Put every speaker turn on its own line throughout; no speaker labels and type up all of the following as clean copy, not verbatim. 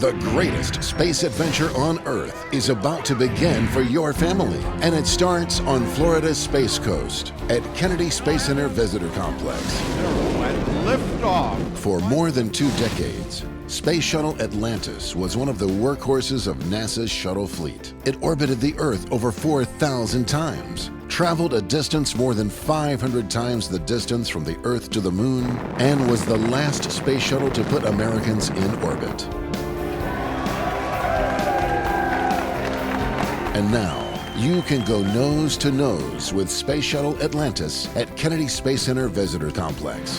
The greatest space adventure on Earth is about to begin for your family, and it starts on Florida's Space Coast at Kennedy Space Center Visitor Complex.
And lift off.
For more than 2 decades, Space Shuttle Atlantis was one of the workhorses of NASA's shuttle fleet. It orbited the Earth over 4,000 times, traveled a distance more than 500 times the distance from the Earth to the Moon, and was the last space shuttle to put Americans in orbit. And now, you can go nose to nose with Space Shuttle Atlantis at Kennedy Space Center Visitor Complex.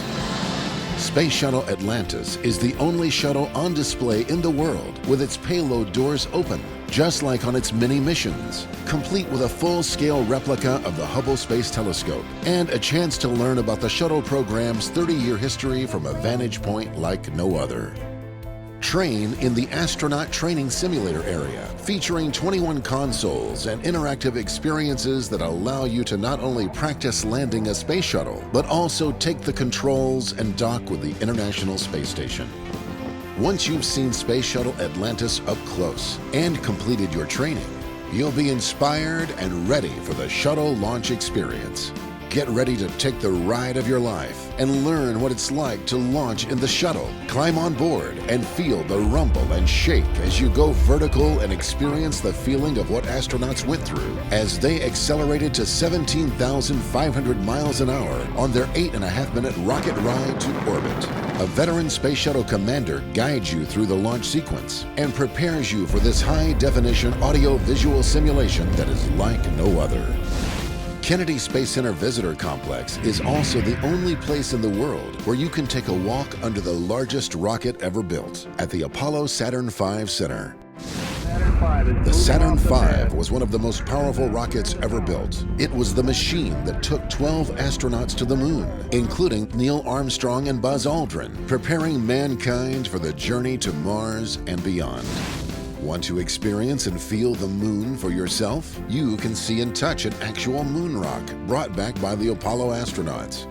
Space Shuttle Atlantis is the only shuttle on display in the world with its payload doors open, just like on its many missions, complete with a full-scale replica of the Hubble Space Telescope and a chance to learn about the shuttle program's 30-year history from a vantage point like no other. Train in the Astronaut Training Simulator area, featuring 21 consoles and interactive experiences that allow you to not only practice landing a space shuttle, but also take the controls and dock with the International Space Station. Once you've seen Space Shuttle Atlantis up close and completed your training, you'll be inspired and ready for the shuttle launch experience. Get ready to take the ride of your life and learn what it's like to launch in the shuttle. Climb on board and feel the rumble and shake as you go vertical and experience the feeling of what astronauts went through as they accelerated to 17,500 miles an hour on their 8.5-minute rocket ride to orbit. A veteran Space Shuttle commander guides you through the launch sequence and prepares you for this high-definition audio-visual simulation that is like no other. Kennedy Space Center Visitor Complex is also the only place in the world where you can take a walk under the largest rocket ever built at the Apollo Saturn V Center. The Saturn V was one of the most powerful rockets ever built. It was the machine that took 12 astronauts to the moon, including Neil Armstrong and Buzz Aldrin, preparing mankind for the journey to Mars and beyond. Want to experience and feel the moon for yourself? You can see and touch an actual moon rock brought back by the Apollo astronauts.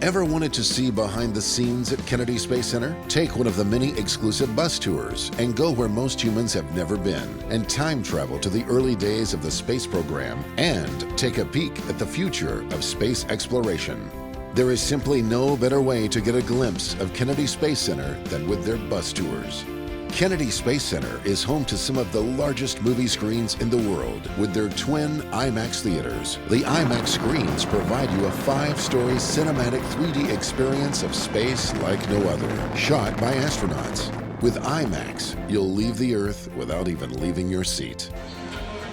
Ever wanted to see behind the scenes at Kennedy Space Center? Take one of the many exclusive bus tours and go where most humans have never been, and time travel to the early days of the space program and take a peek at the future of space exploration. There is simply no better way to get a glimpse of Kennedy Space Center than with their bus tours. Kennedy Space Center is home to some of the largest movie screens in the world with their twin IMAX theaters. The IMAX screens provide you a 5-story cinematic 3D experience of space like no other, shot by astronauts. With IMAX, you'll leave the Earth without even leaving your seat.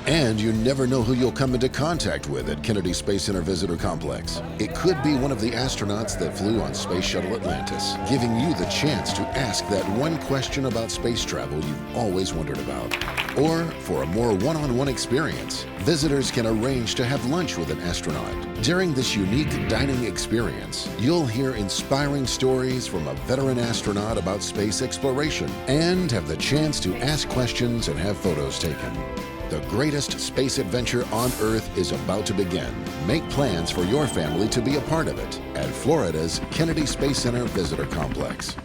And you never know who you'll come into contact with at Kennedy Space Center Visitor Complex. It could be one of the astronauts that flew on Space Shuttle Atlantis, giving you the chance to ask that one question about space travel you've always wondered about. Or, for a more one-on-one experience, visitors can arrange to have lunch with an astronaut. During this unique dining experience, you'll hear inspiring stories from a veteran astronaut about space exploration and have the chance to ask questions and have photos taken. The greatest space adventure on Earth is about to begin. Make plans for your family to be a part of it at Florida's Kennedy Space Center Visitor Complex.